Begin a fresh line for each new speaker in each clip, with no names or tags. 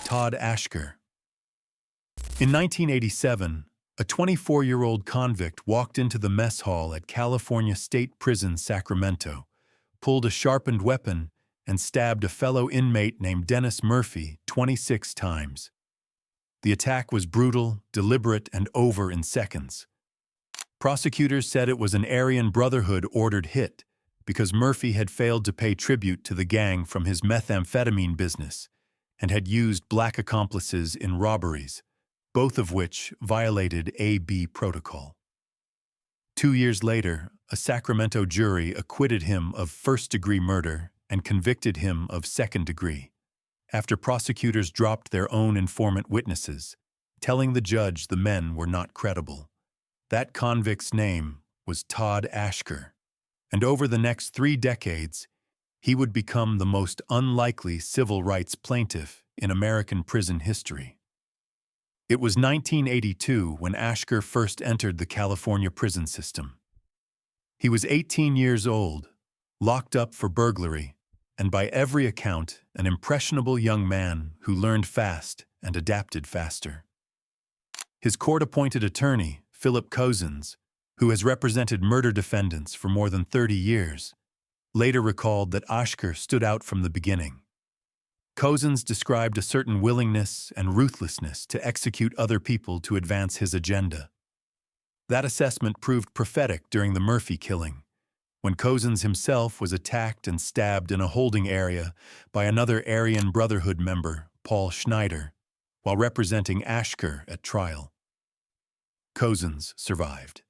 Todd Ashker. In 1987, a 24-year-old convict walked into the mess hall at California State Prison, Sacramento, pulled a sharpened weapon, and stabbed a fellow inmate named Dennis Murphy 26 times. The attack was brutal, deliberate, and over in seconds. Prosecutors said it was an Aryan Brotherhood-ordered hit because Murphy had failed to pay tribute to the gang from his methamphetamine business and had used black accomplices in robberies, both of which violated AB protocol. 2 years later, a Sacramento jury acquitted him of first-degree murder and convicted him of second-degree, after prosecutors dropped their own informant witnesses, telling the judge the men were not credible. That convict's name was Todd Ashker, and over the next 3 decades, he would become the most unlikely civil rights plaintiff in American prison history. It was 1982 when Ashker first entered the California prison system. He was 18 years old, locked up for burglary, and by every account, an impressionable young man who learned fast and adapted faster. His court-appointed attorney, Philip Cousins, who has represented murder defendants for more than 30 years, later recalled that Ashker stood out from the beginning. Cousins described a certain willingness and ruthlessness to execute other people to advance his agenda. That assessment proved prophetic during the Murphy killing, when Cousins himself was attacked and stabbed in a holding area by another Aryan Brotherhood member, Paul Schneider, while representing Ashker at trial. Cousins survived.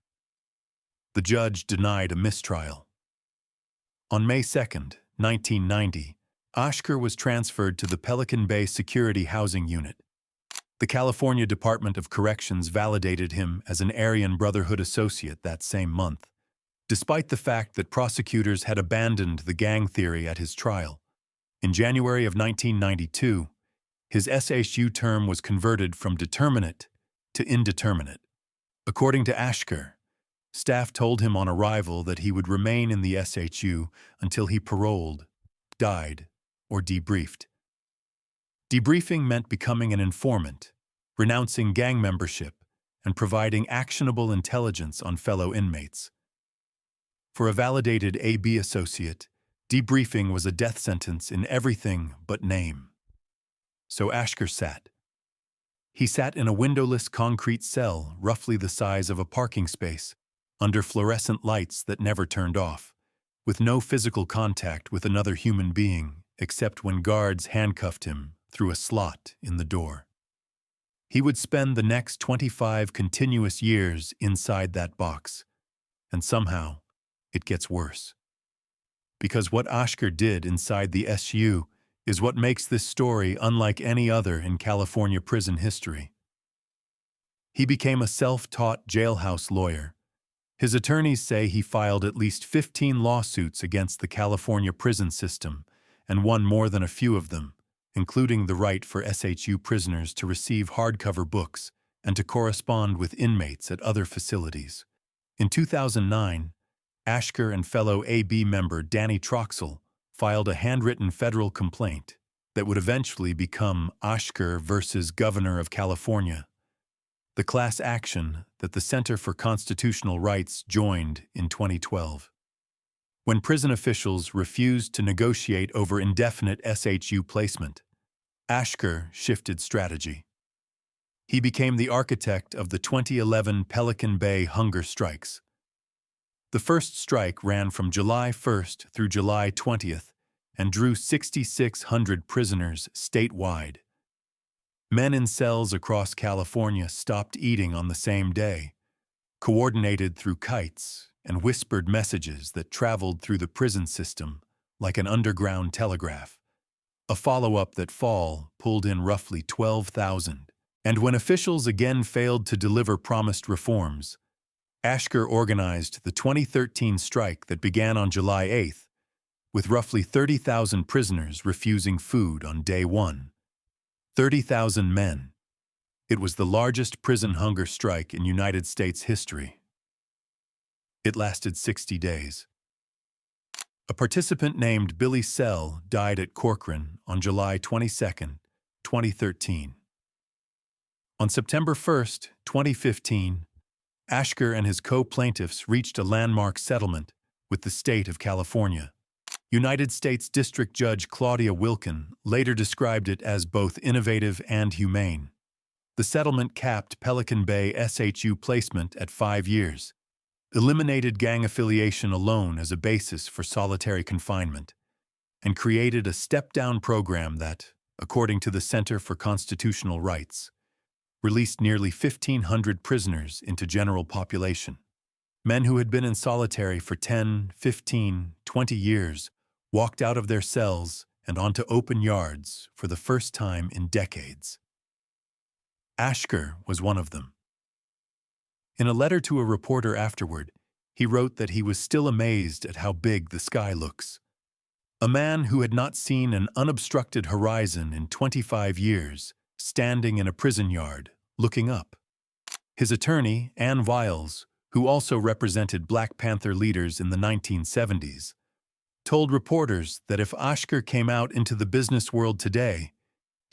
The judge denied a mistrial. On May 2, 1990, Ashker was transferred to the Pelican Bay Security Housing Unit. The California Department of Corrections validated him as an Aryan Brotherhood associate that same month, despite the fact that prosecutors had abandoned the gang theory at his trial. In January of 1992, his SHU term was converted from determinate to indeterminate. According to Ashker, staff told him on arrival that he would remain in the SHU until he paroled, died, or debriefed. Debriefing meant becoming an informant, renouncing gang membership, and providing actionable intelligence on fellow inmates. For a validated AB associate, debriefing was a death sentence in everything but name. So Ashker sat. He sat in a windowless concrete cell roughly the size of a parking space, under fluorescent lights that never turned off, with no physical contact with another human being except when guards handcuffed him through a slot in the door. He would spend the next 25 continuous years inside that box, and somehow it gets worse. Because what Ashker did inside the SU is what makes this story unlike any other in California prison history. He became a self-taught jailhouse lawyer. His attorneys say he filed at least 15 lawsuits against the California prison system and won more than a few of them, including the right for SHU prisoners to receive hardcover books and to correspond with inmates at other facilities. In 2009, Ashker and fellow AB member Danny Troxell filed a handwritten federal complaint that would eventually become Ashker versus Governor of California, the class action that the Center for Constitutional Rights joined in 2012. When prison officials refused to negotiate over indefinite SHU placement, Ashker shifted strategy. He became the architect of the 2011 Pelican Bay hunger strikes. The first strike ran from July 1st through July 20th and drew 6,600 prisoners statewide. Men in cells across California stopped eating on the same day, coordinated through kites and whispered messages that traveled through the prison system like an underground telegraph. A follow-up that fall pulled in roughly 12,000. And when officials again failed to deliver promised reforms, Ashker organized the 2013 strike that began on July 8th, with roughly 30,000 prisoners refusing food on day one. 30,000 men. It was the largest prison hunger strike in United States history. It lasted 60 days. A participant named Billy Sell died at Corcoran on July 22, 2013. On September 1st, 2015, Ashker and his co-plaintiffs reached a landmark settlement with the state of California. United States District Judge Claudia Wilkin later described it as both innovative and humane. The settlement capped Pelican Bay SHU placement at 5 years, eliminated gang affiliation alone as a basis for solitary confinement, and created a step-down program that, according to the Center for Constitutional Rights, released nearly 1,500 prisoners into general population. Men who had been in solitary for 10, 15, 20 years walked out of their cells and onto open yards for the first time in decades. Ashker was one of them. In a letter to a reporter afterward, he wrote that he was still amazed at how big the sky looks. A man who had not seen an unobstructed horizon in 25 years, standing in a prison yard, looking up. His attorney, Ann Wiles, who also represented Black Panther leaders in the 1970s, told reporters that if Ashker came out into the business world today,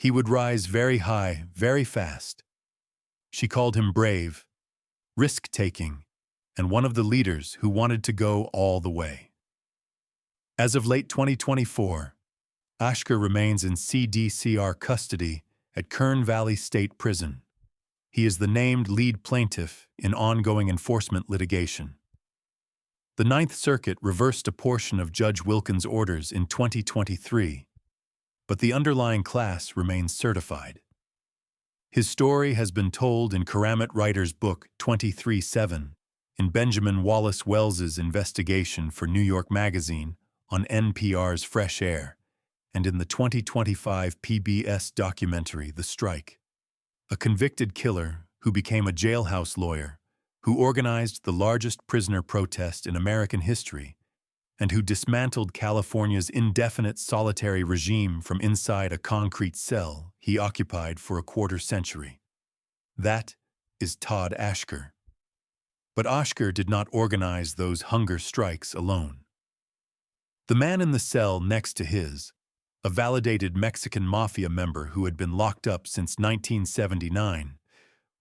he would rise very high, very fast. She called him brave, risk-taking, and one of the leaders who wanted to go all the way. As of late 2024, Ashker remains in CDCR custody at Kern Valley State Prison. He is the named lead plaintiff in ongoing enforcement litigation. The Ninth Circuit reversed a portion of Judge Wilkin's orders in 2023, but the underlying class remains certified. His story has been told in Keramet Writer's book 23/7, in Benjamin Wallace Wells's investigation for New York Magazine on NPR's Fresh Air, and in the 2025 PBS documentary The Strike. A convicted killer who became a jailhouse lawyer, who organized the largest prisoner protest in American history, and who dismantled California's indefinite solitary regime from inside a concrete cell he occupied for a quarter-century. That is Todd Ashker. But Ashker did not organize those hunger strikes alone. The man in the cell next to his, a validated Mexican mafia member who had been locked up since 1979,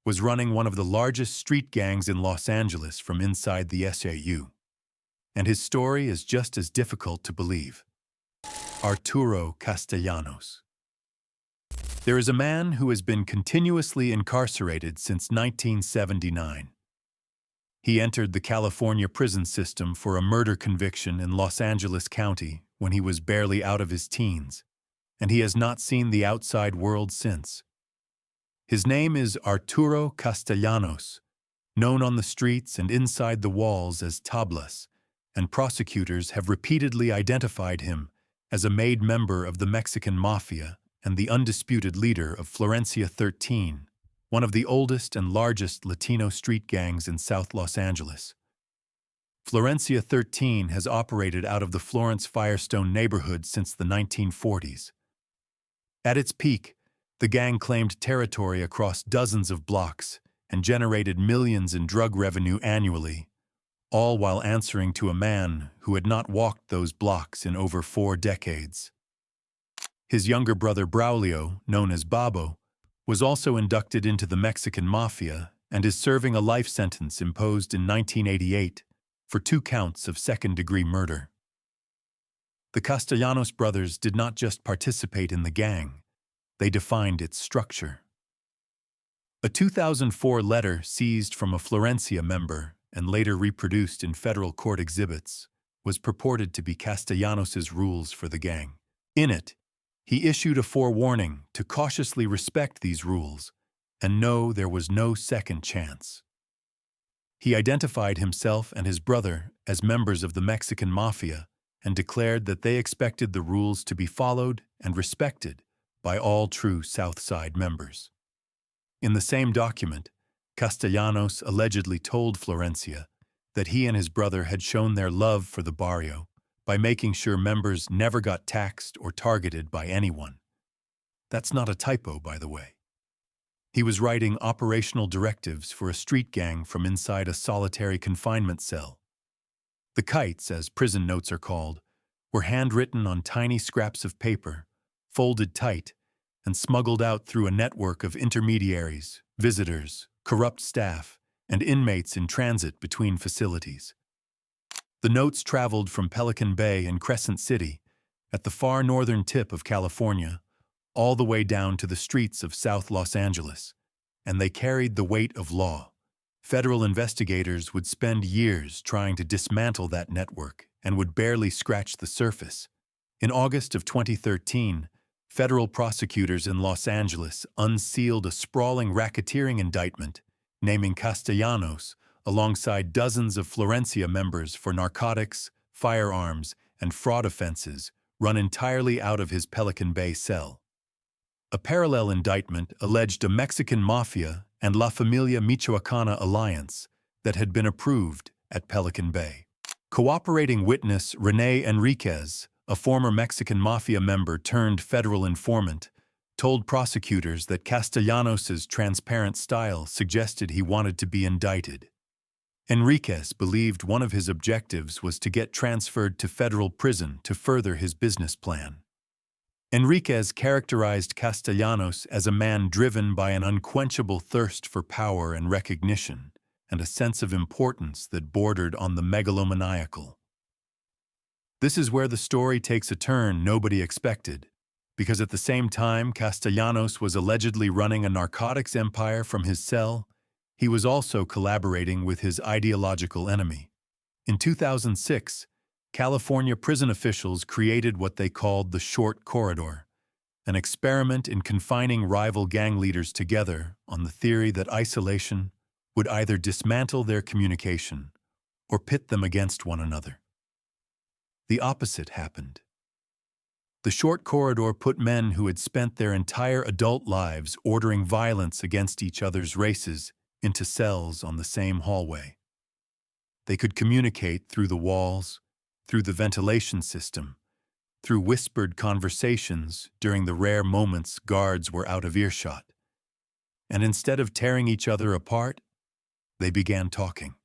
was running one of the largest street gangs in Los Angeles from inside the SAU. And his story is just as difficult to believe. Arturo Castellanos. There is a man who has been continuously incarcerated since 1979. He entered the California prison system for a murder conviction in Los Angeles County when he was barely out of his teens, and he has not seen the outside world since. His name is Arturo Castellanos, known on the streets and inside the walls as Tablas, and prosecutors have repeatedly identified him as a made member of the Mexican Mafia and the undisputed leader of Florencia 13, one of the oldest and largest Latino street gangs in South Los Angeles. Florencia 13 has operated out of the Florence Firestone neighborhood since the 1940s. At its peak, the gang claimed territory across dozens of blocks and generated millions in drug revenue annually, all while answering to a man who had not walked those blocks in over 4 decades. His younger brother Braulio, known as Babo, was also inducted into the Mexican Mafia and is serving a life sentence imposed in 1988 for 2 counts of second-degree murder. The Castellanos brothers did not just participate in the gang, they defined its structure. A 2004 letter seized from a Florencia member and later reproduced in federal court exhibits was purported to be Castellanos' rules for the gang. In it, he issued a forewarning to cautiously respect these rules and know there was no second chance. He identified himself and his brother as members of the Mexican Mafia and declared that they expected the rules to be followed and respected by all true South Side members. In the same document, Castellanos allegedly told Florencia that he and his brother had shown their love for the barrio by making sure members never got taxed or targeted by anyone. That's not a typo, by the way. He was writing operational directives for a street gang from inside a solitary confinement cell. The kites, as prison notes are called, were handwritten on tiny scraps of paper, folded tight, and smuggled out through a network of intermediaries, visitors, corrupt staff, and inmates in transit between facilities. The notes traveled from Pelican Bay and Crescent City, at the far northern tip of California, all the way down to the streets of South Los Angeles, and they carried the weight of law. Federal investigators would spend years trying to dismantle that network and would barely scratch the surface. In August of 2013, federal prosecutors in Los Angeles unsealed a sprawling racketeering indictment, naming Castellanos alongside dozens of Florencia members for narcotics, firearms, and fraud offenses run entirely out of his Pelican Bay cell. A parallel indictment alleged a Mexican mafia and La Familia Michoacana alliance that had been approved at Pelican Bay. Cooperating witness René Enriquez, a former Mexican mafia member turned federal informant, told prosecutors that Castellanos' transparent style suggested he wanted to be indicted. Enriquez believed one of his objectives was to get transferred to federal prison to further his business plan. Enriquez characterized Castellanos as a man driven by an unquenchable thirst for power and recognition, and a sense of importance that bordered on the megalomaniacal. This is where the story takes a turn nobody expected, because at the same time Castellanos was allegedly running a narcotics empire from his cell, he was also collaborating with his ideological enemy. In 2006, California prison officials created what they called the Short Corridor, an experiment in confining rival gang leaders together on the theory that isolation would either dismantle their communication or pit them against one another. The opposite happened. The Short Corridor put men who had spent their entire adult lives ordering violence against each other's races into cells on the same hallway. They could communicate through the walls, through the ventilation system, through whispered conversations during the rare moments guards were out of earshot. And instead of tearing each other apart, they began talking.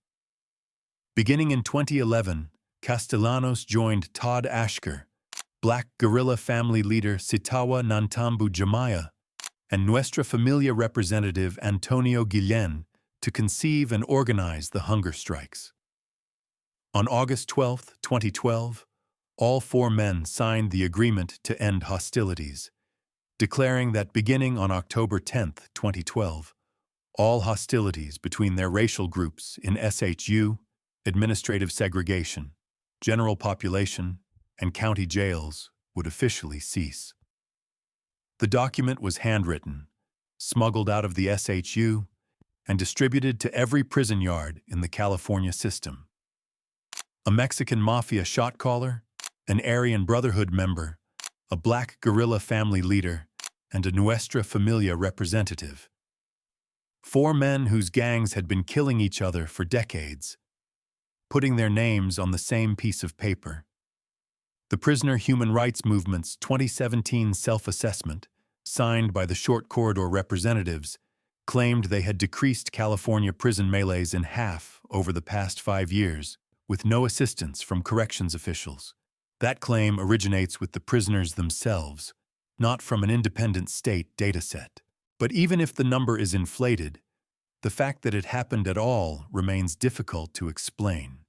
Beginning in 2011, Castellanos joined Todd Ashker, Black guerrilla family leader Sitawa Nantambu Jamaya, and Nuestra Familia representative Antonio Guillen to conceive and organize the hunger strikes. On August 12, 2012, all four men signed the agreement to end hostilities, declaring that beginning on October 10, 2012, all hostilities between their racial groups in SHU, administrative segregation, general population, and county jails would officially cease. The document was handwritten, smuggled out of the SHU, and distributed to every prison yard in the California system. A Mexican mafia shot caller, an Aryan Brotherhood member, a black guerrilla family leader, and a Nuestra Familia representative. Four men whose gangs had been killing each other for decades, putting their names on the same piece of paper. The Prisoner Human Rights Movement's 2017 self-assessment, signed by the Short Corridor representatives, claimed they had decreased California prison melees in half over the past 5 years, with no assistance from corrections officials. That claim originates with the prisoners themselves, not from an independent state dataset. But even if the number is inflated, the fact that it happened at all remains difficult to explain.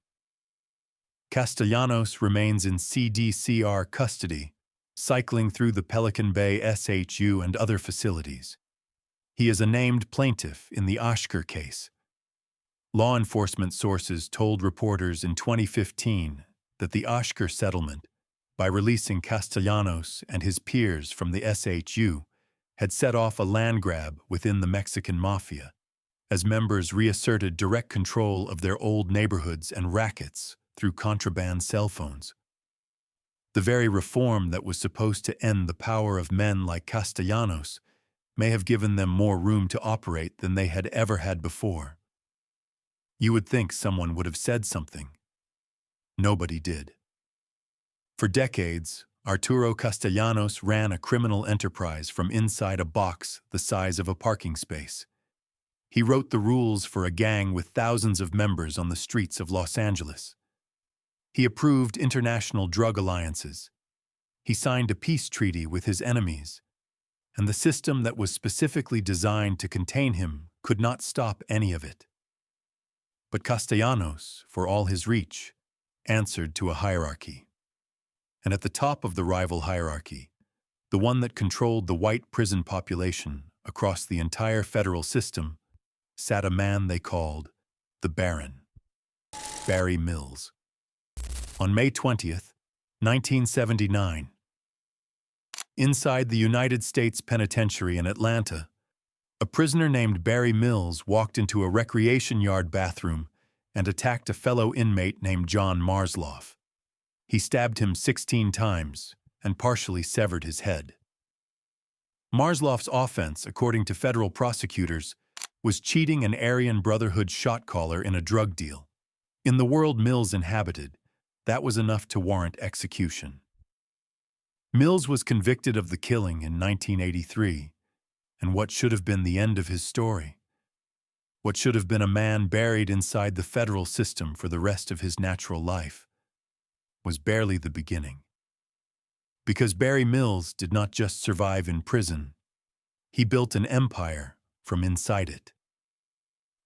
Castellanos remains in CDCR custody, cycling through the Pelican Bay SHU and other facilities. He is a named plaintiff in the Ashker case. Law enforcement sources told reporters in 2015 that the Ashker settlement, by releasing Castellanos and his peers from the SHU, had set off a land grab within the Mexican mafia, as members reasserted direct control of their old neighborhoods and rackets through contraband cell phones. The very reform that was supposed to end the power of men like Castellanos may have given them more room to operate than they had ever had before. You would think someone would have said something. Nobody did. For decades, Arturo Castellanos ran a criminal enterprise from inside a box the size of a parking space. He wrote the rules for a gang with thousands of members on the streets of Los Angeles. He approved international drug alliances. He signed a peace treaty with his enemies. and the system that was specifically designed to contain him could not stop any of it. But Castellanos, for all his reach, answered to a hierarchy. And at the top of the rival hierarchy, the one that controlled the white prison population across the entire federal system, sat a man they called the Baron, Barry Mills. On May 20th, 1979, inside the United States Penitentiary in Atlanta, a prisoner named Barry Mills walked into a recreation yard bathroom and attacked a fellow inmate named John Marsloff. He stabbed him 16 times and partially severed his head. Marsloff's offense, according to federal prosecutors, was cheating an Aryan Brotherhood shot caller in a drug deal. In the world Mills inhabited, that was enough to warrant execution. Mills was convicted of the killing in 1983, and what should have been the end of his story, what should have been a man buried inside the federal system for the rest of his natural life, was barely the beginning. Because Barry Mills did not just survive in prison, he built an empire from inside it.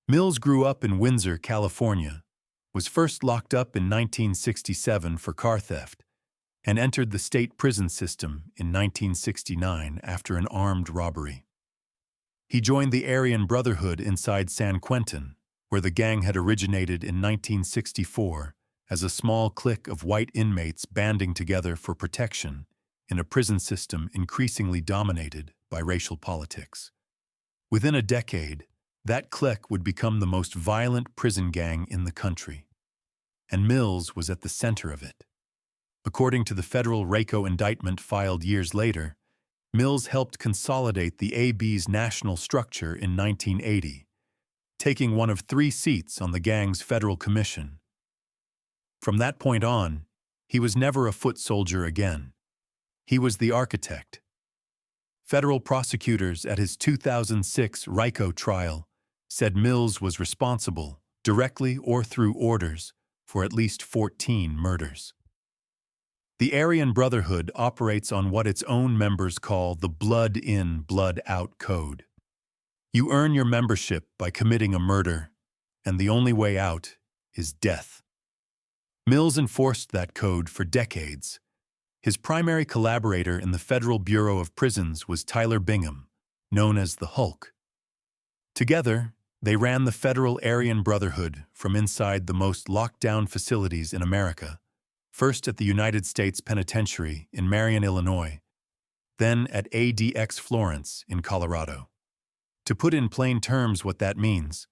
Mills grew up in Windsor, California, was first locked up in 1967 for car theft, and entered the state prison system in 1969 after an armed robbery. He joined the Aryan Brotherhood inside San Quentin, where the gang had originated in 1964 as a small clique of white inmates banding together for protection in a prison system increasingly dominated by racial politics. Within a decade, that clique would become the most violent prison gang in the country, and Mills was at the center of it. According to the federal RICO indictment filed years later, Mills helped consolidate the AB's national structure in 1980, taking one of 3 seats on the gang's federal commission. From that point on, he was never a foot soldier again. He was the architect. Federal prosecutors at his 2006 RICO trial said Mills was responsible, directly or through orders, for at least 14 murders. The Aryan Brotherhood operates on what its own members call the blood in, blood out code. You earn your membership by committing a murder, and the only way out is death. Mills enforced that code for decades. His primary collaborator in the Federal Bureau of Prisons was Tyler Bingham, known as the Hulk. Together, they ran the Federal Aryan Brotherhood from inside the most locked-down facilities in America, first at the United States Penitentiary in Marion, Illinois, then at ADX Florence in Colorado. To put in plain terms what that means,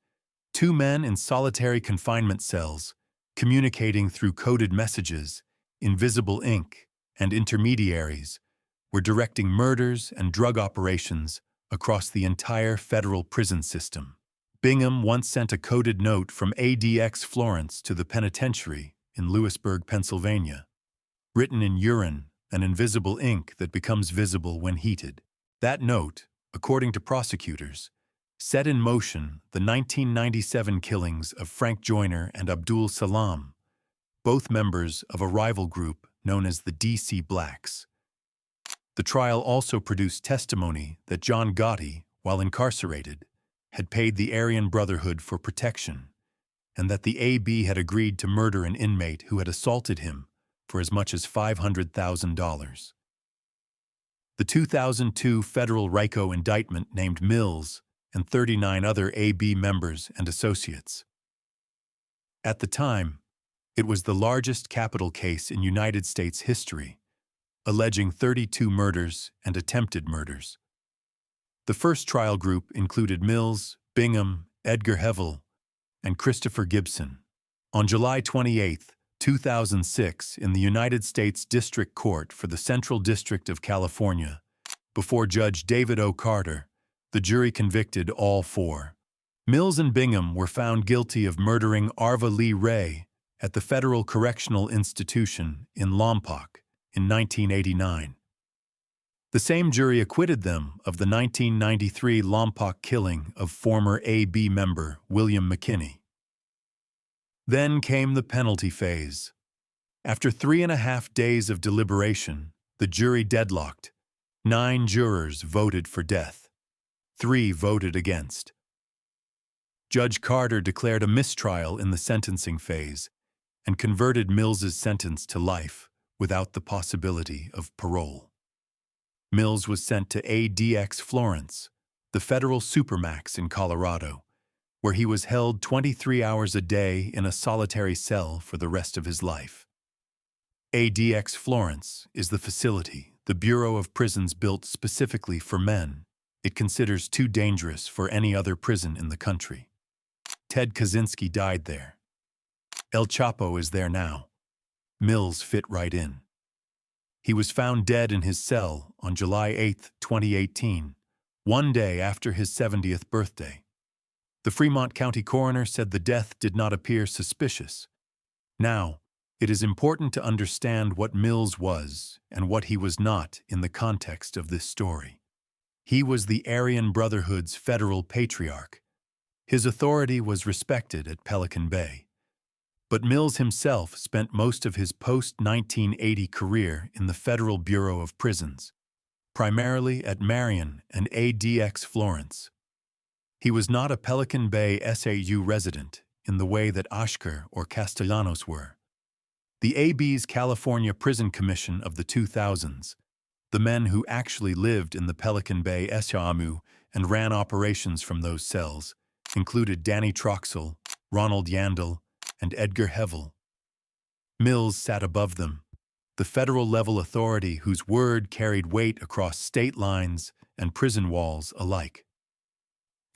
2 men in solitary confinement cells, communicating through coded messages, invisible ink, and intermediaries, were directing murders and drug operations across the entire federal prison system. Bingham once sent a coded note from ADX Florence to the penitentiary in Lewisburg, Pennsylvania, written in urine, an invisible ink that becomes visible when heated. That note, according to prosecutors, set in motion the 1997 killings of Frank Joyner and Abdul Salam, both members of a rival group known as the DC Blacks. The trial also produced testimony that John Gotti, while incarcerated, had paid the Aryan Brotherhood for protection, and that the AB had agreed to murder an inmate who had assaulted him for as much as $500,000. The 2002 federal RICO indictment named Mills and 39 other AB members and associates. At the time, it was the largest capital case in United States history, alleging 32 murders and attempted murders. The first trial group included Mills, Bingham, Edgar Hevell, and Christopher Gibson. On July 28, 2006, in the United States District Court for the Central District of California, before Judge David O. Carter, the jury convicted all 4. Mills and Bingham were found guilty of murdering Arva Lee Ray at the Federal Correctional Institution in Lompoc in 1989. The same jury acquitted them of the 1993 Lompoc killing of former AB member William McKinney. Then came the penalty phase. After 3.5 days of deliberation, the jury deadlocked, 9 jurors voted for death. 3 voted against. Judge Carter declared a mistrial in the sentencing phase and converted Mills's sentence to life without the possibility of parole. Mills was sent to ADX Florence, the federal supermax in Colorado, where he was held 23 hours a day in a solitary cell for the rest of his life. ADX Florence is the facility the Bureau of Prisons built specifically for men it considers too dangerous for any other prison in the country. Ted Kaczynski died there. El Chapo is there now. Mills fit right in. He was found dead in his cell on July 8, 2018, one day after his 70th birthday. The Fremont County coroner said the death did not appear suspicious. Now, it is important to understand what Mills was and what he was not in the context of this story. He was the Aryan Brotherhood's federal patriarch. His authority was respected at Pelican Bay. But Mills himself spent most of his post-1980 career in the Federal Bureau of Prisons, primarily at Marion and ADX Florence. He was not a Pelican Bay SAU resident in the way that Ashker or Castellanos were. The AB's California Prison Commission of the 2000s, the men who actually lived in the Pelican Bay SAU and ran operations from those cells, included Danny Troxell, Ronald Yandel, and Edgar Hevel. Mills sat above them, the federal-level authority whose word carried weight across state lines and prison walls alike.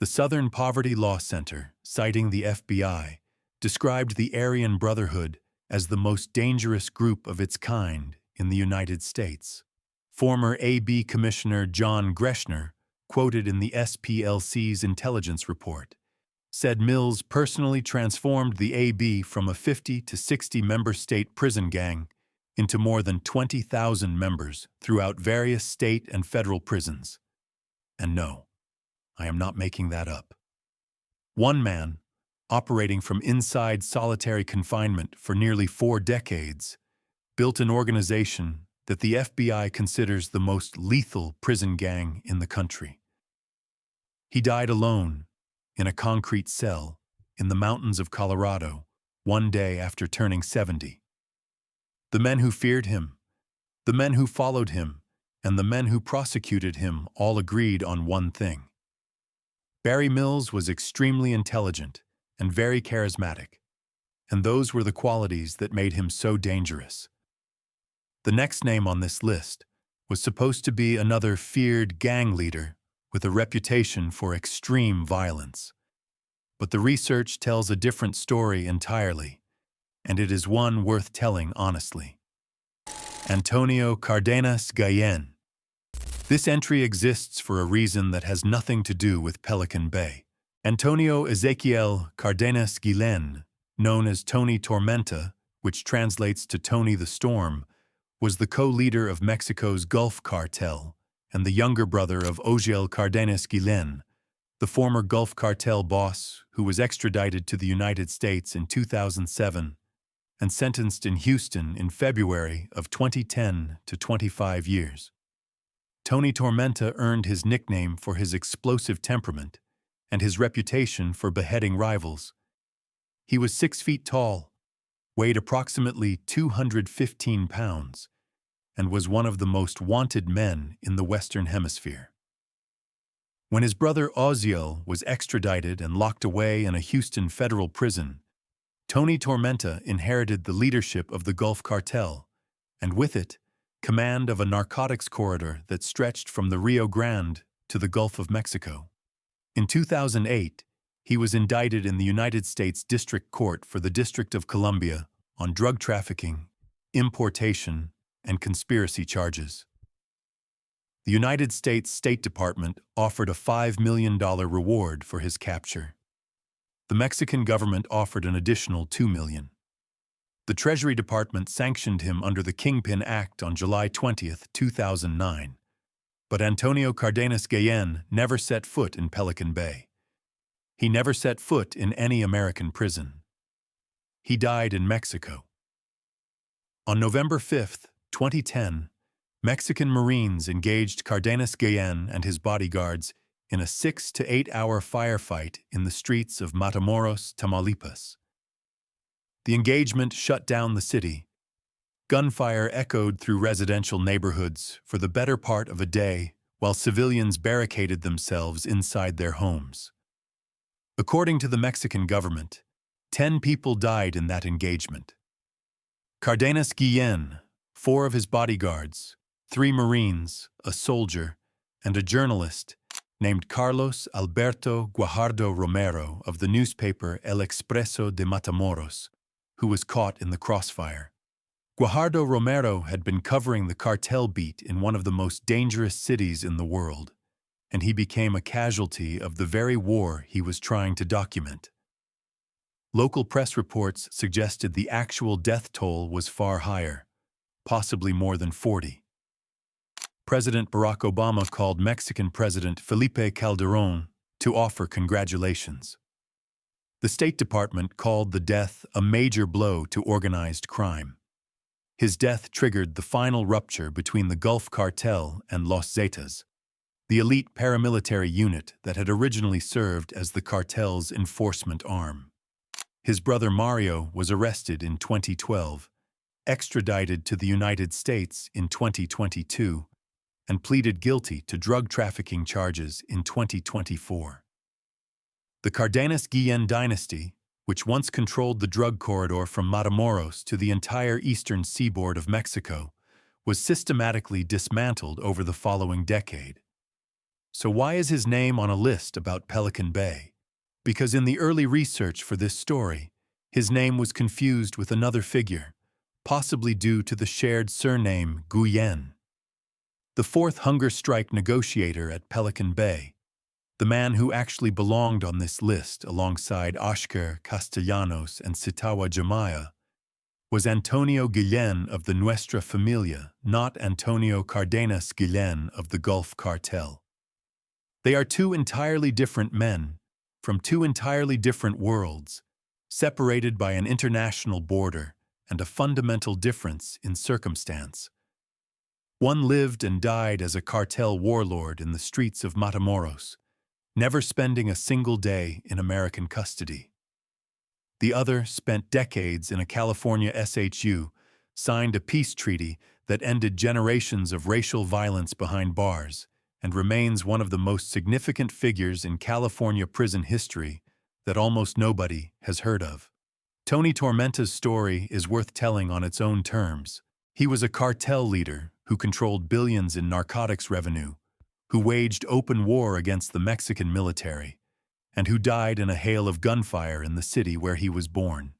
The Southern Poverty Law Center, citing the FBI, described the Aryan Brotherhood as the most dangerous group of its kind in the United States. Former AB Commissioner John Greshner, quoted in the SPLC's intelligence report, said Mills personally transformed the AB from a 50 to 60 member state prison gang into more than 20,000 members throughout various state and federal prisons. And no, I am not making that up. One man, operating from inside solitary confinement for nearly 4 decades, built an organization that the FBI considers the most lethal prison gang in the country. He died alone, in a concrete cell, in the mountains of Colorado, one day after turning 70. The men who feared him, the men who followed him, and the men who prosecuted him all agreed on one thing. Barry Mills was extremely intelligent and very charismatic, and those were the qualities that made him so dangerous. The next name on this list was supposed to be another feared gang leader with a reputation for extreme violence. But the research tells a different story entirely, and it is one worth telling honestly. Antonio Cardenas Guillen. This entry exists for a reason that has nothing to do with Pelican Bay. Antonio Ezequiel Cardenas Guillen, known as Tony Tormenta, which translates to Tony the Storm, was the co-leader of Mexico's Gulf Cartel and the younger brother of Ogiel Cardenas Guillen, the former Gulf Cartel boss who was extradited to the United States in 2007 and sentenced in Houston in February of 2010 to 25 years. Tony Tormenta earned his nickname for his explosive temperament and his reputation for beheading rivals. He was 6 feet tall, weighed approximately 215 pounds, and was one of the most wanted men in the Western Hemisphere. When his brother Oziel was extradited and locked away in a Houston federal prison, Tony Tormenta inherited the leadership of the Gulf Cartel, and with it, command of a narcotics corridor that stretched from the Rio Grande to the Gulf of Mexico. In 2008, he was indicted in the United States District Court for the District of Columbia on drug trafficking, importation, and conspiracy charges. The United States State Department offered a $5 million reward for his capture. The Mexican government offered an additional $2 million. The Treasury Department sanctioned him under the Kingpin Act on July 20, 2009. But Antonio Cardenas Guillen never set foot in Pelican Bay. He never set foot in any American prison. He died in Mexico. On November 5, 2010, Mexican Marines engaged Cardenas Guillen and his bodyguards in a 6 to 8 hour firefight in the streets of Matamoros, Tamaulipas. The engagement shut down the city. Gunfire echoed through residential neighborhoods for the better part of a day, while civilians barricaded themselves inside their homes. According to the Mexican government, 10 people died in that engagement. Cardenas Guillen, 4 of his bodyguards, 3 Marines, a soldier, and a journalist named Carlos Alberto Guajardo Romero of the newspaper El Expreso de Matamoros, who was caught in the crossfire. Guajardo Romero had been covering the cartel beat in one of the most dangerous cities in the world, and he became a casualty of the very war he was trying to document. Local press reports suggested the actual death toll was far higher, possibly more than 40. President Barack Obama called Mexican President Felipe Calderón to offer congratulations. The State Department called the death a major blow to organized crime. His death triggered the final rupture between the Gulf Cartel and Los Zetas, the elite paramilitary unit that had originally served as the cartel's enforcement arm. His brother Mario was arrested in 2012, extradited to the United States in 2022, and pleaded guilty to drug trafficking charges in 2024. The Cardenas Guillen dynasty, which once controlled the drug corridor from Matamoros to the entire eastern seaboard of Mexico, was systematically dismantled over the following decade. So why is his name on a list about Pelican Bay? Because in the early research for this story, his name was confused with another figure, possibly due to the shared surname Guillen. The fourth hunger strike negotiator at Pelican Bay, the man who actually belonged on this list alongside Oscar Castellanos and Sitawa Jamaya, was Antonio Guillen of the Nuestra Familia, not Antonio Cardenas Guillen of the Gulf Cartel. They are 2 entirely different men, from 2 entirely different worlds, separated by an international border and a fundamental difference in circumstance. One lived and died as a cartel warlord in the streets of Matamoros, never spending a single day in American custody. The other spent decades in a California SHU, signed a peace treaty that ended generations of racial violence behind bars, and remains one of the most significant figures in California prison history that almost nobody has heard of. Tony Tormenta's story is worth telling on its own terms. He was a cartel leader who controlled billions in narcotics revenue, who waged open war against the Mexican military, and who died in a hail of gunfire in the city where he was born.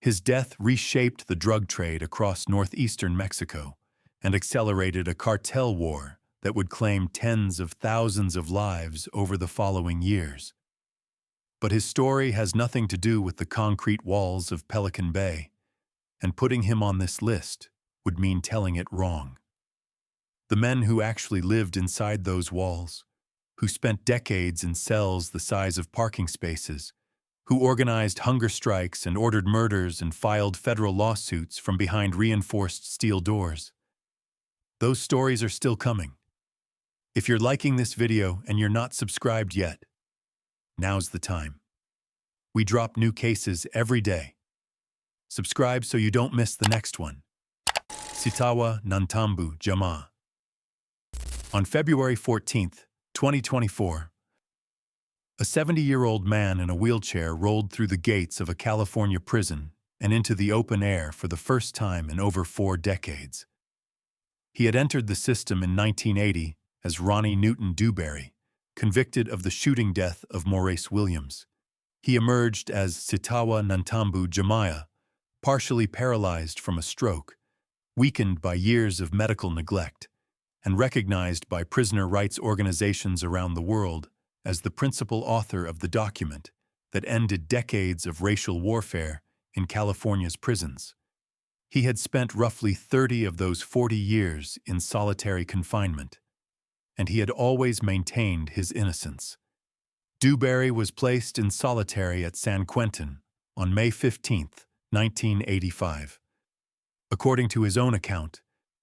His death reshaped the drug trade across northeastern Mexico and accelerated a cartel war that would claim tens of thousands of lives over the following years. But his story has nothing to do with the concrete walls of Pelican Bay, and putting him on this list would mean telling it wrong. The men who actually lived inside those walls, who spent decades in cells the size of parking spaces, who organized hunger strikes and ordered murders and filed federal lawsuits from behind reinforced steel doors. Those stories are still coming. If you're liking this video and you're not subscribed yet, now's the time. We drop new cases every day. Subscribe so you don't miss the next one. Sitawa Nantambu Jama. On February 14, 2024, a 70-year-old man in a wheelchair rolled through the gates of a California prison and into the open air for the first time in over 4 decades. He had entered the system in 1980 as Ronnie Newton Dewberry, convicted of the shooting death of Maurice Williams. He emerged as Sitawa Nantambu Jamaya, partially paralyzed from a stroke, weakened by years of medical neglect, and recognized by prisoner rights organizations around the world as the principal author of the document that ended decades of racial warfare in California's prisons. He had spent roughly 30 of those 40 years in solitary confinement, and he had always maintained his innocence. Dewberry was placed in solitary at San Quentin on May 15, 1985. According to his own account,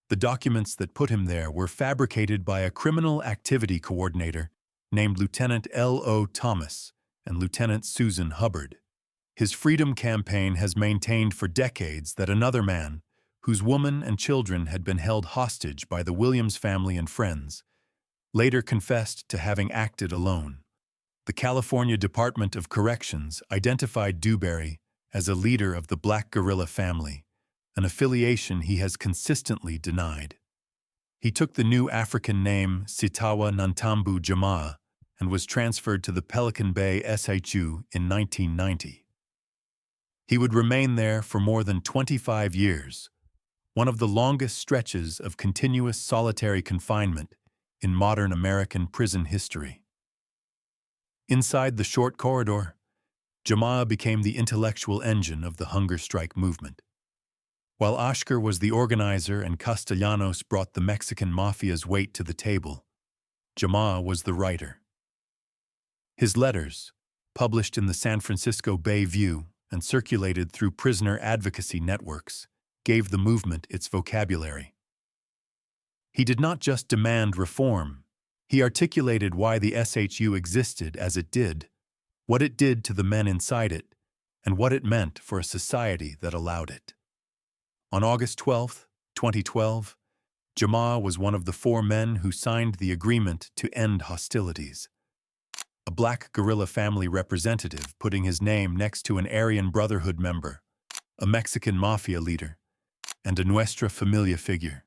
The documents that put him there were fabricated by a criminal activity coordinator named Lieutenant L.O. Thomas and Lieutenant Susan Hubbard. His freedom campaign has maintained for decades that another man, whose woman and children had been held hostage by the Williams family and friends, later confessed to having acted alone. The California Department of Corrections identified Dewberry as a leader of the Black Guerrilla family, an affiliation he has consistently denied. He took the new African name Sitawa Nantambu Jamaa and was transferred to the Pelican Bay SHU in 1990. He would remain there for more than 25 years, one of the longest stretches of continuous solitary confinement in modern American prison history. Inside the short corridor, Jamaa became the intellectual engine of the hunger strike movement. While Oscar was the organizer and Castellanos brought the Mexican mafia's weight to the table, Jamaa was the writer. His letters, published in the San Francisco Bay View and circulated through prisoner advocacy networks, gave the movement its vocabulary. He did not just demand reform, he articulated why the SHU existed as it did, what it did to the men inside it, and what it meant for a society that allowed it. On August 12, 2012, Jamaa was one of the 4 men who signed the agreement to end hostilities. A Black Guerrilla family representative putting his name next to an Aryan Brotherhood member, a Mexican mafia leader, and a Nuestra Familia figure.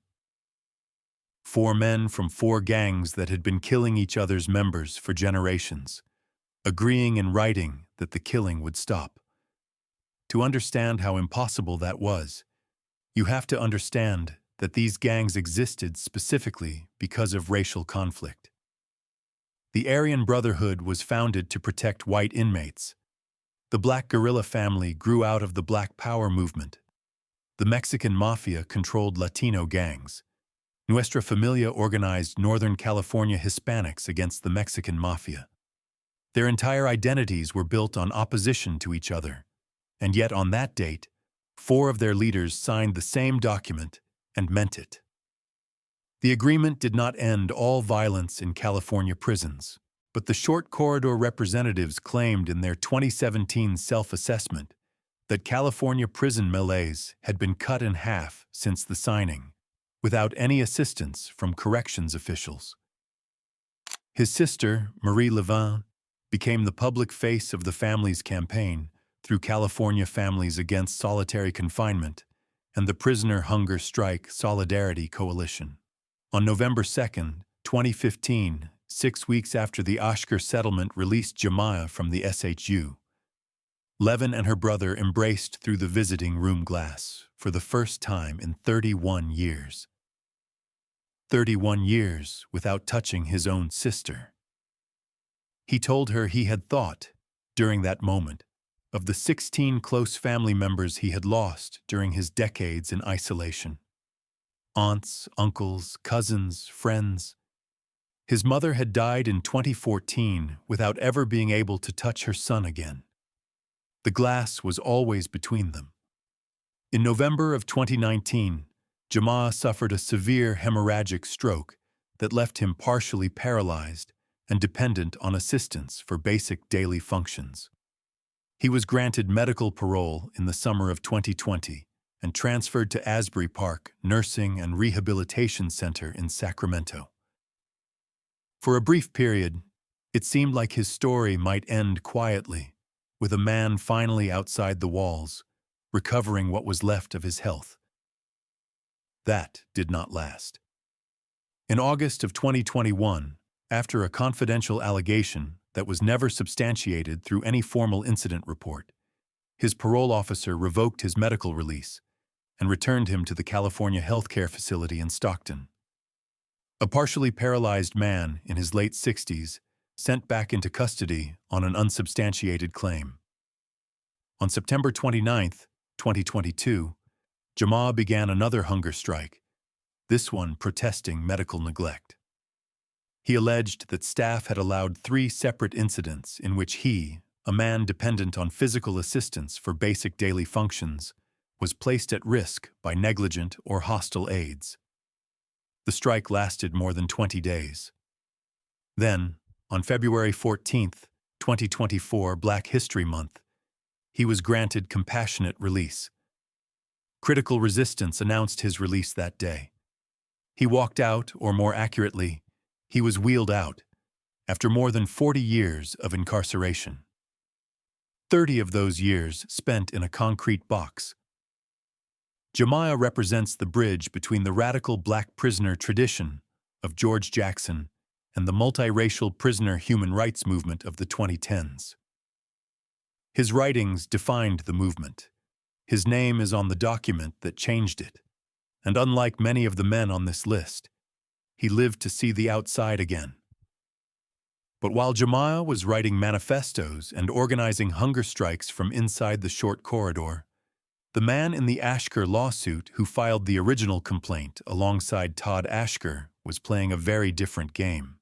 4 men from 4 gangs that had been killing each other's members for generations, agreeing in writing that the killing would stop. To understand how impossible that was, you have to understand that these gangs existed specifically because of racial conflict. The Aryan Brotherhood was founded to protect white inmates. The Black Guerrilla family grew out of the Black Power movement. The Mexican mafia controlled Latino gangs. Nuestra Familia organized Northern California Hispanics against the Mexican mafia. Their entire identities were built on opposition to each other, and yet on that date, 4 of their leaders signed the same document and meant it. The agreement did not end all violence in California prisons, but the short corridor representatives claimed in their 2017 self-assessment that California prison melees had been cut in half since the signing, without any assistance from corrections officials. His sister, Marie Levin, became the public face of the family's campaign through California Families Against Solitary Confinement and the Prisoner Hunger Strike Solidarity Coalition. On November 2, 2015, 6 weeks after the Oscar settlement released Jamaa from the SHU, Levin and her brother embraced through the visiting room glass for the first time in 31 years. 31 years without touching his own sister. He told her he had thought, during that moment, of the 16 close family members he had lost during his decades in isolation. Aunts, uncles, cousins, friends. His mother had died in 2014 without ever being able to touch her son again. The glass was always between them. In November of 2019, Jamaa suffered a severe hemorrhagic stroke that left him partially paralyzed and dependent on assistance for basic daily functions. He was granted medical parole in the summer of 2020 and transferred to Asbury Park Nursing and Rehabilitation Center in Sacramento. For a brief period, it seemed like his story might end quietly, with a man finally outside the walls, recovering what was left of his health. That did not last. In August of 2021, after a confidential allegation that was never substantiated through any formal incident report, his parole officer revoked his medical release and returned him to the California healthcare facility in Stockton. A partially paralyzed man in his late 60s sent back into custody on an unsubstantiated claim. On September 29, 2022, Jamaa began another hunger strike, this one protesting medical neglect. He alleged that staff had allowed 3 separate incidents in which he, a man dependent on physical assistance for basic daily functions, was placed at risk by negligent or hostile aides. The strike lasted more than 20 days. Then, on February 14th, 2024, Black History Month, he was granted compassionate release. Critical Resistance announced his release that day. He walked out, or more accurately, he was wheeled out, after more than 40 years of incarceration. 30 of those years spent in a concrete box. Jemiah represents the bridge between the radical black prisoner tradition of George Jackson and the multiracial prisoner human rights movement of the 2010s. His writings defined the movement. His name is on the document that changed it. And unlike many of the men on this list, he lived to see the outside again. But while Jemiah was writing manifestos and organizing hunger strikes from inside the short corridor, the man in the Ashker lawsuit who filed the original complaint alongside Todd Ashker was playing a very different game.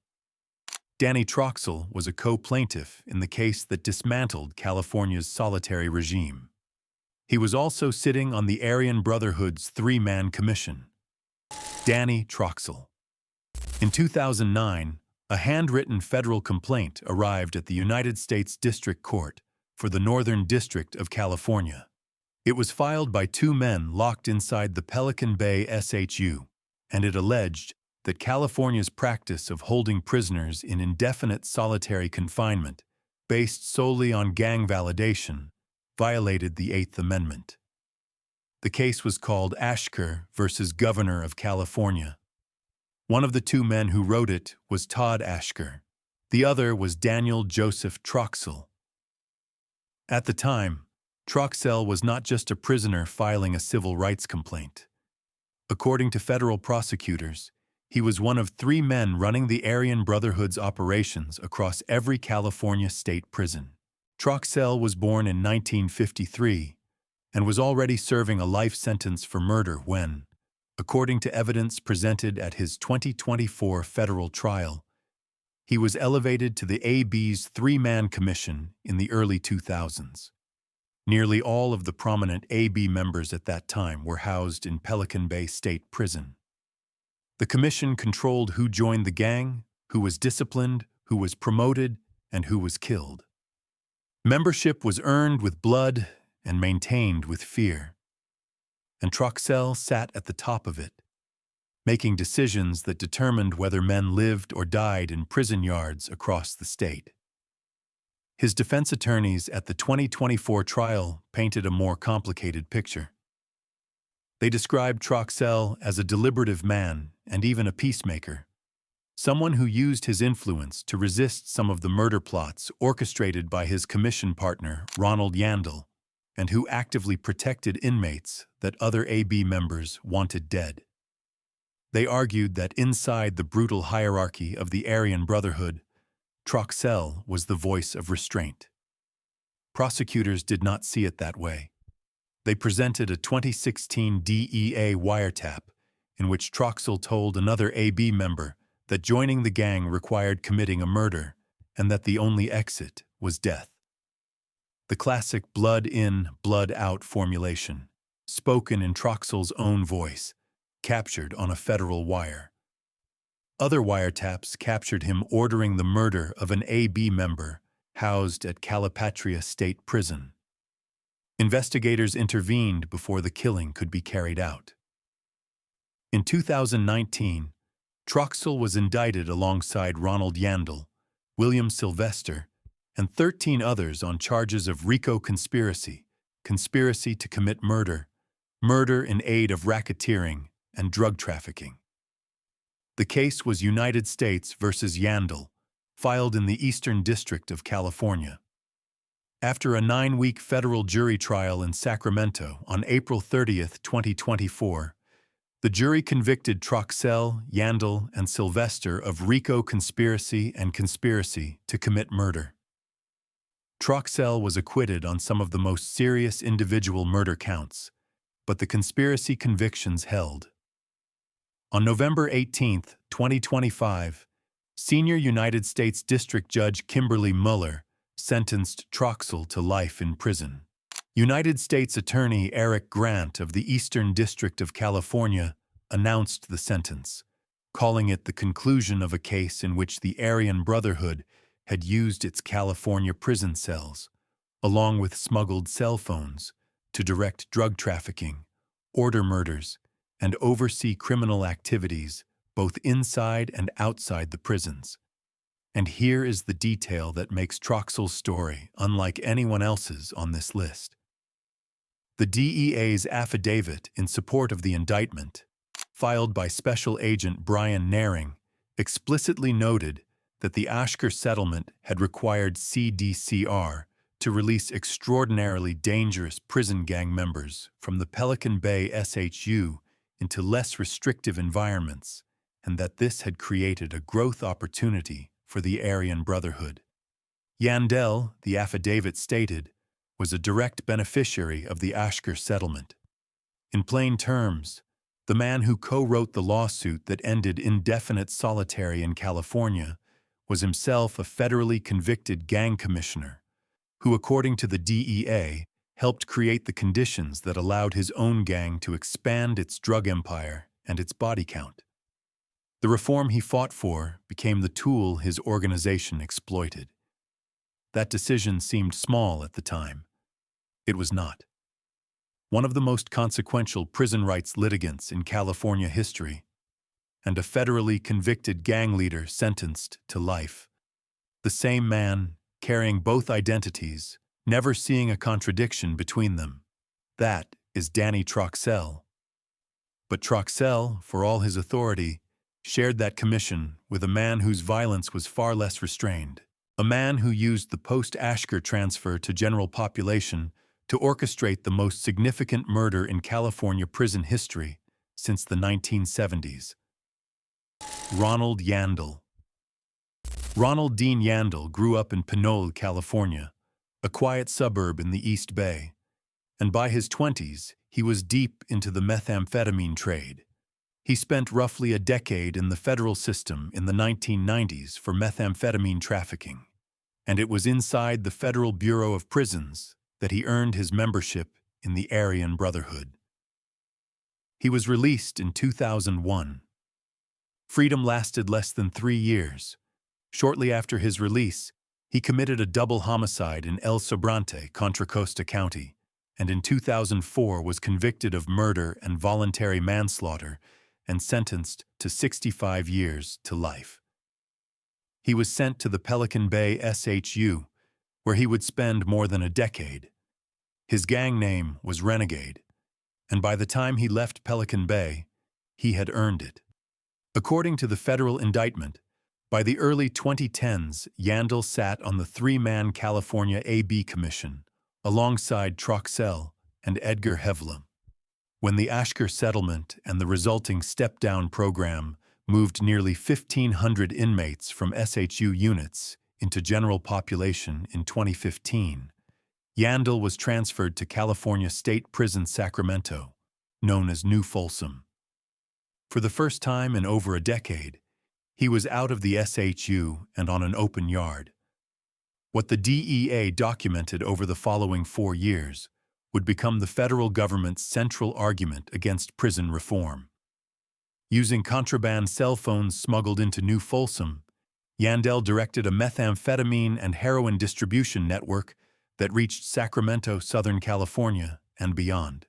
Danny Troxell was a co-plaintiff in the case that dismantled California's solitary regime. He was also sitting on the Aryan Brotherhood's three-man commission. Danny Troxell. In 2009, a handwritten federal complaint arrived at the United States District Court for the Northern District of California. It was filed by two men locked inside the Pelican Bay SHU, and it alleged that California's practice of holding prisoners in indefinite solitary confinement, based solely on gang validation, violated the Eighth Amendment. The case was called Ashker versus Governor of California. One of the two men who wrote it was Todd Ashker. The other was Daniel Joseph Troxell. At the time, Troxell was not just a prisoner filing a civil rights complaint. According to federal prosecutors, he was one of three men running the Aryan Brotherhood's operations across every California state prison. Troxell was born in 1953 and was already serving a life sentence for murder when, according to evidence presented at his 2024 federal trial, he was elevated to the AB's three-man commission in the early 2000s. Nearly all of the prominent AB members at that time were housed in Pelican Bay State Prison. The commission controlled who joined the gang, who was disciplined, who was promoted, and who was killed. Membership was earned with blood and maintained with fear. And Troxell sat at the top of it, making decisions that determined whether men lived or died in prison yards across the state. His defense attorneys at the 2024 trial painted a more complicated picture. They described Troxell as a deliberative man and even a peacemaker, someone who used his influence to resist some of the murder plots orchestrated by his commission partner, Ronald Yandel, and who actively protected inmates that other AB members wanted dead. They argued that inside the brutal hierarchy of the Aryan Brotherhood, Troxell was the voice of restraint. Prosecutors did not see it that way. They presented a 2016 DEA wiretap in which Troxell told another AB member that joining the gang required committing a murder and that the only exit was death. The classic blood in, blood out formulation, spoken in Troxell's own voice, captured on a federal wire. Other wiretaps captured him ordering the murder of an AB member housed at Calipatria State Prison. Investigators intervened before the killing could be carried out. In 2019, Troxell was indicted alongside Ronald Yandel, William Sylvester, and 13 others on charges of RICO conspiracy, conspiracy to commit murder, murder in aid of racketeering, and drug trafficking. The case was United States versus Yandel, filed in the Eastern District of California. After a 9-week federal jury trial in Sacramento on April 30, 2024, the jury convicted Troxell, Yandel, and Sylvester of RICO conspiracy and conspiracy to commit murder. Troxell was acquitted on some of the most serious individual murder counts, but the conspiracy convictions held. On November 18, 2025, Senior United States District Judge Kimberly Mueller sentenced Troxell to life in prison. United States Attorney Eric Grant of the Eastern District of California announced the sentence, calling it the conclusion of a case in which the Aryan Brotherhood had used its California prison cells, along with smuggled cell phones, to direct drug trafficking, order murders, and oversee criminal activities both inside and outside the prisons. And here is the detail that makes Troxell's story unlike anyone else's on this list. The DEA's affidavit in support of the indictment, filed by Special Agent Brian Naring, explicitly noted that the Ashker settlement had required CDCR to release extraordinarily dangerous prison gang members from the Pelican Bay SHU into less restrictive environments, and that this had created a growth opportunity for the Aryan Brotherhood. Yandel, the affidavit stated, was a direct beneficiary of the Ashker settlement. In plain terms, the man who co-wrote the lawsuit that ended indefinite solitary in California was himself a federally convicted gang commissioner, who, according to the DEA, helped create the conditions that allowed his own gang to expand its drug empire and its body count. The reform he fought for became the tool his organization exploited. That decision seemed small at the time. It was not. One of the most consequential prison rights litigants in California history, and a federally convicted gang leader sentenced to life. The same man, carrying both identities, never seeing a contradiction between them. That is Danny Troxell. But Troxell, for all his authority, shared that commission with a man whose violence was far less restrained, a man who used the post-Ashker transfer to general population to orchestrate the most significant murder in California prison history since the 1970s. Ronald Yandel. Ronald Dean Yandel grew up in Pinole, California, a quiet suburb in the East Bay, and by his 20s, he was deep into the methamphetamine trade. He spent roughly a decade in the federal system in the 1990s for methamphetamine trafficking, and it was inside the Federal Bureau of Prisons that he earned his membership in the Aryan Brotherhood. He was released in 2001. Freedom lasted less than 3 years. Shortly after his release, he committed a double homicide in El Sobrante, Contra Costa County, and in 2004 was convicted of murder and voluntary manslaughter and sentenced to 65 years to life. He was sent to the Pelican Bay SHU, where he would spend more than a decade. His gang name was Renegade, and by the time he left Pelican Bay, he had earned it. According to the federal indictment, by the early 2010s, Yandel sat on the 3-man California AB Commission, alongside Troxell and Edgar Hevlem. When the Ashker settlement and the resulting step-down program moved nearly 1,500 inmates from SHU units into general population in 2015, Yandel was transferred to California State Prison Sacramento, known as New Folsom. For the first time in over a decade, he was out of the SHU and on an open yard. What the DEA documented over the following 4 years would become the federal government's central argument against prison reform. Using contraband cell phones smuggled into New Folsom, Yandel directed a methamphetamine and heroin distribution network that reached Sacramento, Southern California, and beyond.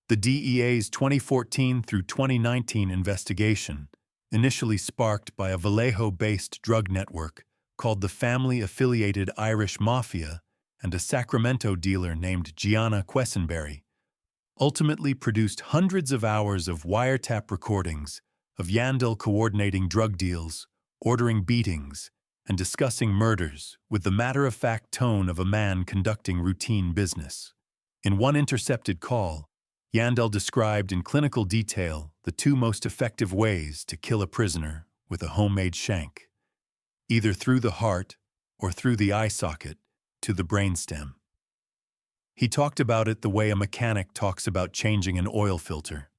The DEA's 2014 through 2019 investigation, initially sparked by a Vallejo-based drug network called the Family-Affiliated Irish Mafia and a Sacramento dealer named Gianna Quesenberry, ultimately produced hundreds of hours of wiretap recordings of Yandel coordinating drug deals, ordering beatings, and discussing murders with the matter-of-fact tone of a man conducting routine business. In one intercepted call, Yandel described in clinical detail the 2 most effective ways to kill a prisoner with a homemade shank, either through the heart or through the eye socket to the brainstem. He talked about it the way a mechanic talks about changing an oil filter.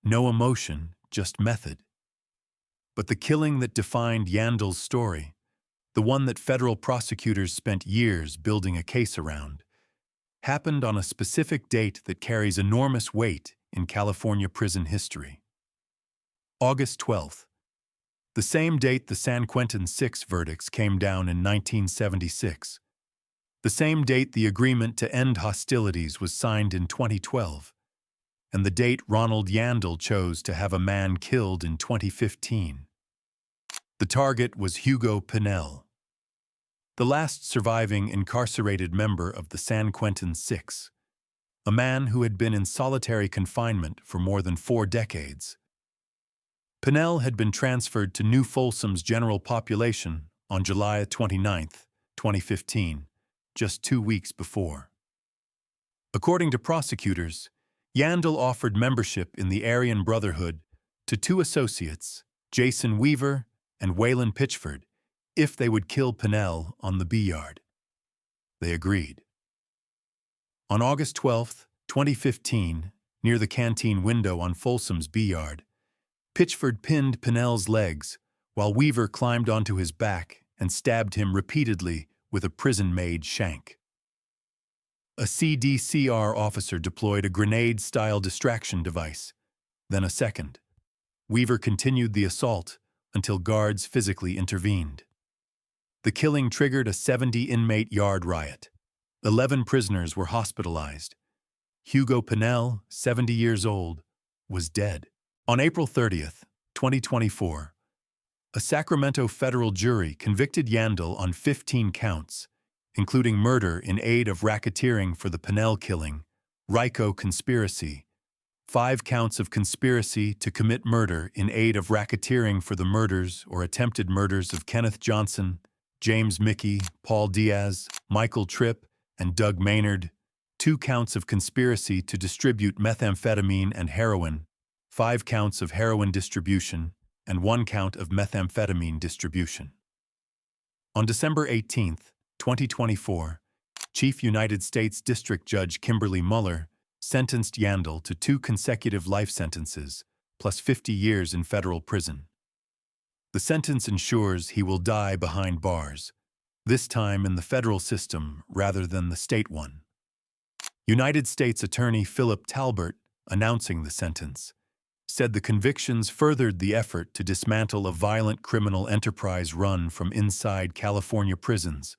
No emotion, just method. But the killing that defined Yandel's story, the one that federal prosecutors spent years building a case around, happened on a specific date that carries enormous weight in California prison history. August 12, the same date the San Quentin Six verdicts came down in 1976. The same date the agreement to end hostilities was signed in 2012. And the date Ronald Yandel chose to have a man killed in 2015. The target was Hugo Pinel, the last surviving incarcerated member of the San Quentin Six, a man who had been in solitary confinement for more than 4 decades. Pinel had been transferred to New Folsom's general population on July 29, 2015, just 2 weeks before. According to prosecutors, Yandel offered membership in the Aryan Brotherhood to 2 associates, Jason Weaver and Waylon Pitchford, if they would kill Pinel on the B-Yard. They agreed. On August 12, 2015, near the canteen window on Folsom's B-Yard, Pitchford pinned Pinel's legs while Weaver climbed onto his back and stabbed him repeatedly with a prison-made shank. A CDCR officer deployed a grenade-style distraction device, then a second. Weaver continued the assault until guards physically intervened. The killing triggered a 70-inmate yard riot. 11 prisoners were hospitalized. Hugo Pinel, 70 years old, was dead. On April 30, 2024, a Sacramento federal jury convicted Yandel on 15 counts, including murder in aid of racketeering for the Pinel killing, RICO conspiracy, 5 counts of conspiracy to commit murder in aid of racketeering for the murders or attempted murders of Kenneth Johnson, James Mickey, Paul Diaz, Michael Tripp, and Doug Maynard, 2 counts of conspiracy to distribute methamphetamine and heroin, 5 counts of heroin distribution, and 1 count of methamphetamine distribution. On December 18, 2024, Chief United States District Judge Kimberly Mueller sentenced Yandel to 2 consecutive life sentences, plus 50 years in federal prison. The sentence ensures he will die behind bars, this time in the federal system rather than the state one. United States Attorney Philip Talbert, announcing the sentence, said the convictions furthered the effort to dismantle a violent criminal enterprise run from inside California prisons,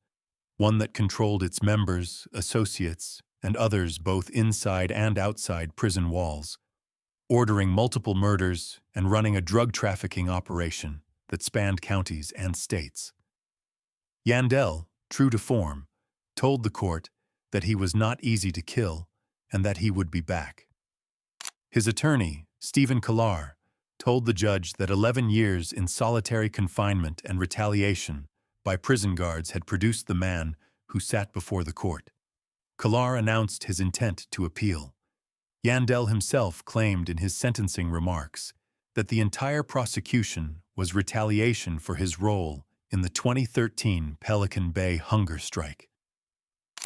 one that controlled its members, associates, and others both inside and outside prison walls, ordering multiple murders and running a drug trafficking operation that spanned counties and states. Yandel, true to form, told the court that he was not easy to kill and that he would be back. His attorney, Stephen Killar, told the judge that 11 years in solitary confinement and retaliation by prison guards had produced the man who sat before the court. Killar announced his intent to appeal. Yandel himself claimed in his sentencing remarks that the entire prosecution was retaliation for his role in the 2013 Pelican Bay hunger strike.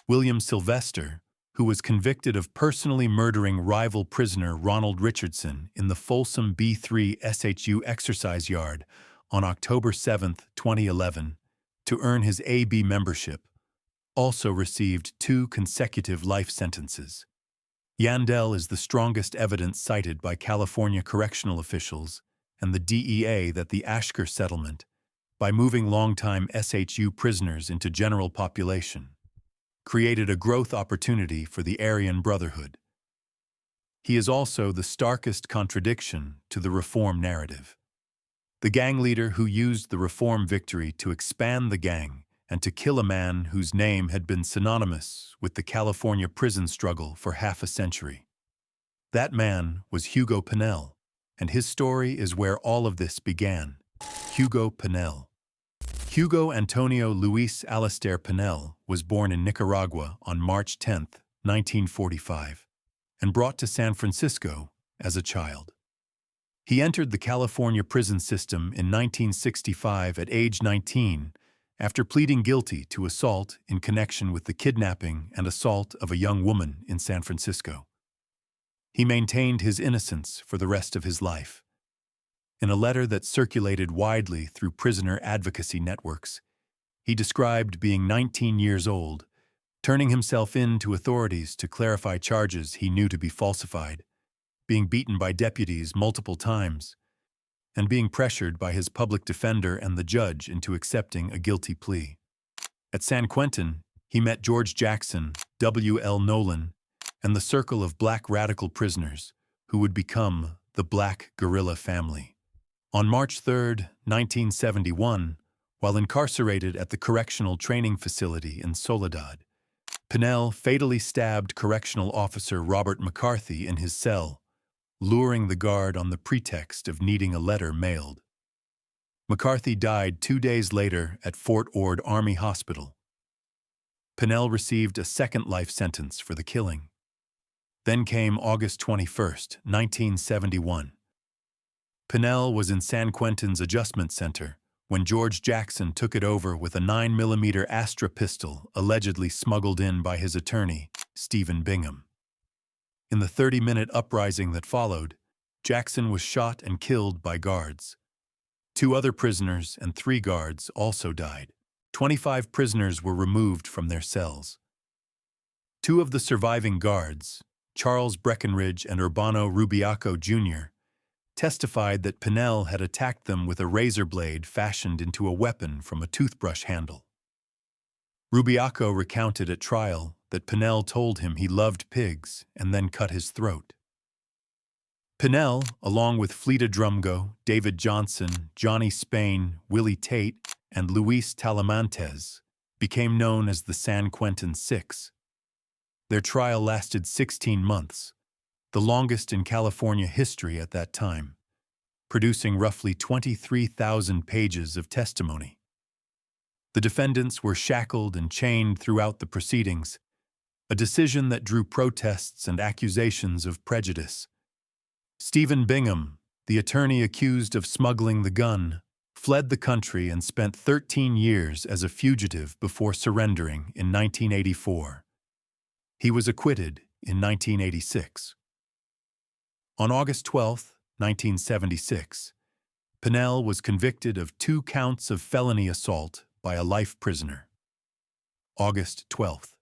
William Sylvester, who was convicted of personally murdering rival prisoner Ronald Richardson in the Folsom B3 SHU exercise yard on October 7, 2011, to earn his AB membership, also received 2 consecutive life sentences. Yandel is the strongest evidence cited by California correctional officials and the DEA that the Ashker settlement, by moving longtime SHU prisoners into general population, created a growth opportunity for the Aryan Brotherhood. He is also the starkest contradiction to the reform narrative. The gang leader who used the reform victory to expand the gang and to kill a man whose name had been synonymous with the California prison struggle for half a century. That man was Hugo Pinel, and his story is where all of this began. Hugo Pinel. Hugo Antonio Luis Alastair Pinel was born in Nicaragua on March 10, 1945, and brought to San Francisco as a child. He entered the California prison system in 1965 at age 19 after pleading guilty to assault in connection with the kidnapping and assault of a young woman in San Francisco. He maintained his innocence for the rest of his life. In a letter that circulated widely through prisoner advocacy networks, he described being 19 years old, turning himself in to authorities to clarify charges he knew to be falsified, being beaten by deputies multiple times, and being pressured by his public defender and the judge into accepting a guilty plea. At San Quentin, he met George Jackson, W.L. Nolan, and the circle of black radical prisoners who would become the Black Guerrilla Family. On March 3, 1971, while incarcerated at the Correctional Training Facility in Soledad, Pinnell fatally stabbed Correctional Officer Robert McCarthy in his cell, luring the guard on the pretext of needing a letter mailed. McCarthy died 2 days later at Fort Ord Army Hospital. Pinnell received a second life sentence for the killing. Then came August 21, 1971. Pinnell was in San Quentin's adjustment center when George Jackson took it over with a 9mm Astra pistol allegedly smuggled in by his attorney, Stephen Bingham. In the 30-minute uprising that followed, Jackson was shot and killed by guards. 2 other prisoners and 3 guards also died. 25 prisoners were removed from their cells. 2 of the surviving guards, Charles Breckenridge and Urbano Rubiaco Jr., testified that Pinnell had attacked them with a razor blade fashioned into a weapon from a toothbrush handle. Rubiaco recounted at trial that Pinnell told him he loved pigs and then cut his throat. Pinnell, along with Fleta Drumgo, David Johnson, Johnny Spain, Willie Tate, and Luis Talamantes, became known as the San Quentin Six. Their trial lasted 16 months, the longest in California history at that time, producing roughly 23,000 pages of testimony. The defendants were shackled and chained throughout the proceedings, a decision that drew protests and accusations of prejudice. Stephen Bingham, the attorney accused of smuggling the gun, fled the country and spent 13 years as a fugitive before surrendering in 1984. He was acquitted in 1986. On August 12, 1976, Pinnell was convicted of 2 counts of felony assault by a life prisoner. August 12th,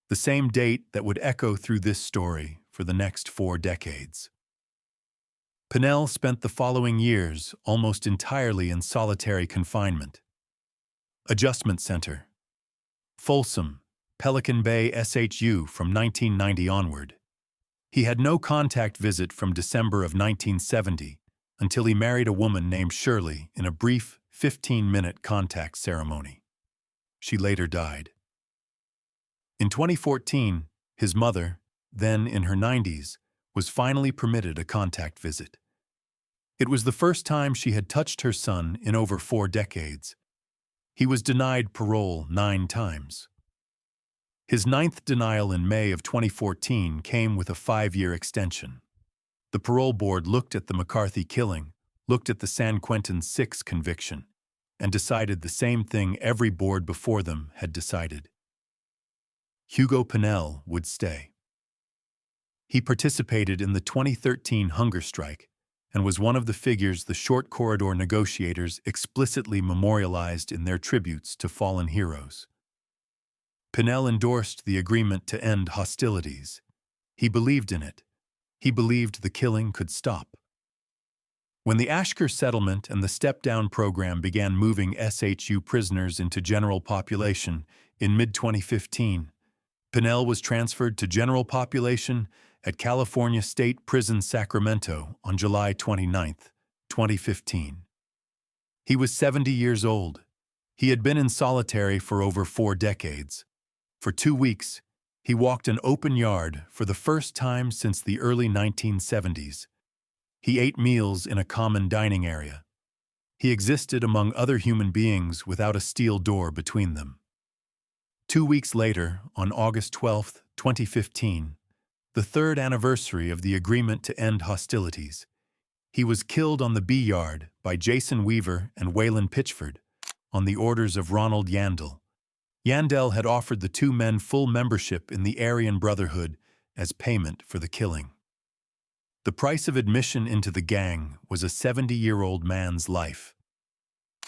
the same date that would echo through this story for the next 4 decades. Pinnell spent the following years almost entirely in solitary confinement. Adjustment Center. Folsom, Pelican Bay, SHU from 1990 onward. He had no contact visit from December of 1970 until he married a woman named Shirley in a brief 15-minute contact ceremony. She later died. In 2014, his mother, then in her 90s, was finally permitted a contact visit. It was the first time she had touched her son in over 4 decades. He was denied parole 9 times. His 9th denial in May of 2014 came with a 5-year extension. The parole board looked at the McCarthy killing, looked at the San Quentin Six conviction, and decided the same thing every board before them had decided. Hugo Pinnell would stay. He participated in the 2013 hunger strike and was one of the figures the short corridor negotiators explicitly memorialized in their tributes to fallen heroes. Pinnell endorsed the agreement to end hostilities. He believed in it. He believed the killing could stop. When the Ashker settlement and the step-down program began moving SHU prisoners into general population in mid-2015, Pinnell was transferred to general population at California State Prison Sacramento on July 29, 2015. He was 70 years old. He had been in solitary for over 4 decades. For 2 weeks, he walked an open yard for the first time since the early 1970s. He ate meals in a common dining area. He existed among other human beings without a steel door between them. 2 weeks later, on August 12, 2015, the 3rd anniversary of the agreement to end hostilities, he was killed on the B Yard by Jason Weaver and Waylon Pitchford on the orders of Ronald Yandel. Yandel had offered the 2 men full membership in the Aryan Brotherhood as payment for the killing. The price of admission into the gang was a 70-year-old man's life.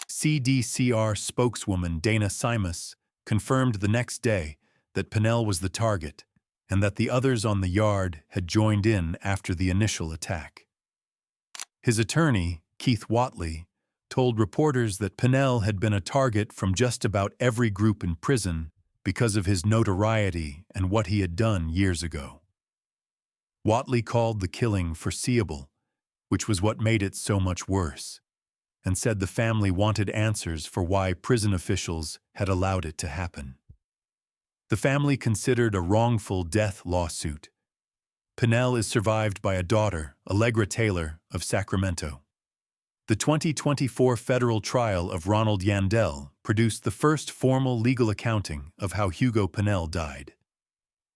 CDCR spokeswoman Dana Simas confirmed the next day that Pinnell was the target and that the others on the yard had joined in after the initial attack. His attorney, Keith Whatley, told reporters that Pennell had been a target from just about every group in prison because of his notoriety and what he had done years ago. Whatley called the killing foreseeable, which was what made it so much worse, and said the family wanted answers for why prison officials had allowed it to happen. The family considered a wrongful death lawsuit. Pennell is survived by a daughter, Allegra Taylor, of Sacramento. The 2024 federal trial of Ronald Yandell produced the first formal legal accounting of how Hugo Pennell died.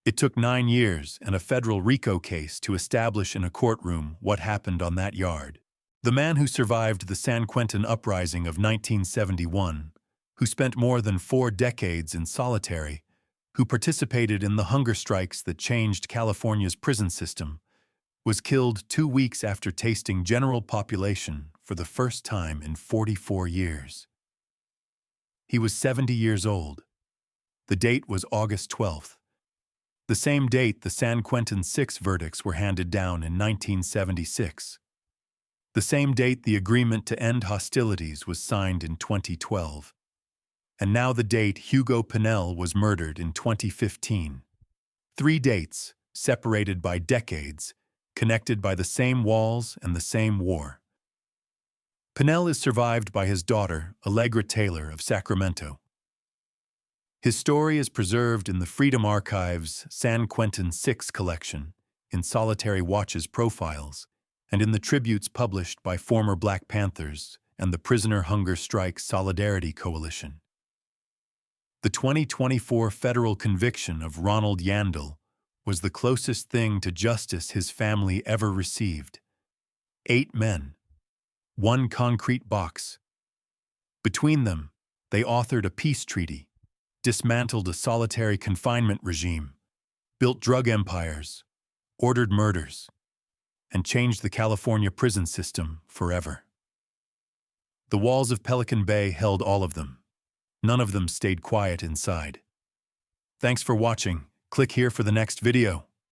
It took 9 years and a federal RICO case to establish in a courtroom what happened on that yard. The man who survived the San Quentin uprising of 1971, who spent more than 4 decades in solitary, who participated in the hunger strikes that changed California's prison system, was killed 2 weeks after tasting general population for the first time in 44 years. He was 70 years old. The date was August 12th. The same date the San Quentin 6 verdicts were handed down in 1976. The same date the agreement to end hostilities was signed in 2012. And now the date Hugo Pennell was murdered in 2015. 3 dates, separated by decades, connected by the same walls and the same war. Pennell is survived by his daughter, Allegra Taylor of Sacramento. His story is preserved in the Freedom Archive's San Quentin 6 collection, in Solitary Watch's profiles, and in the tributes published by former Black Panthers and the Prisoner Hunger Strike Solidarity Coalition. The 2024 federal conviction of Ronald Yandell was the closest thing to justice his family ever received. 8 men. 1 concrete box. Between them, they authored a peace treaty, dismantled a solitary confinement regime, built drug empires, ordered murders, and changed the California prison system forever. The walls of Pelican Bay held all of them. None of them stayed quiet inside. Thanks for watching. Click here for the next video.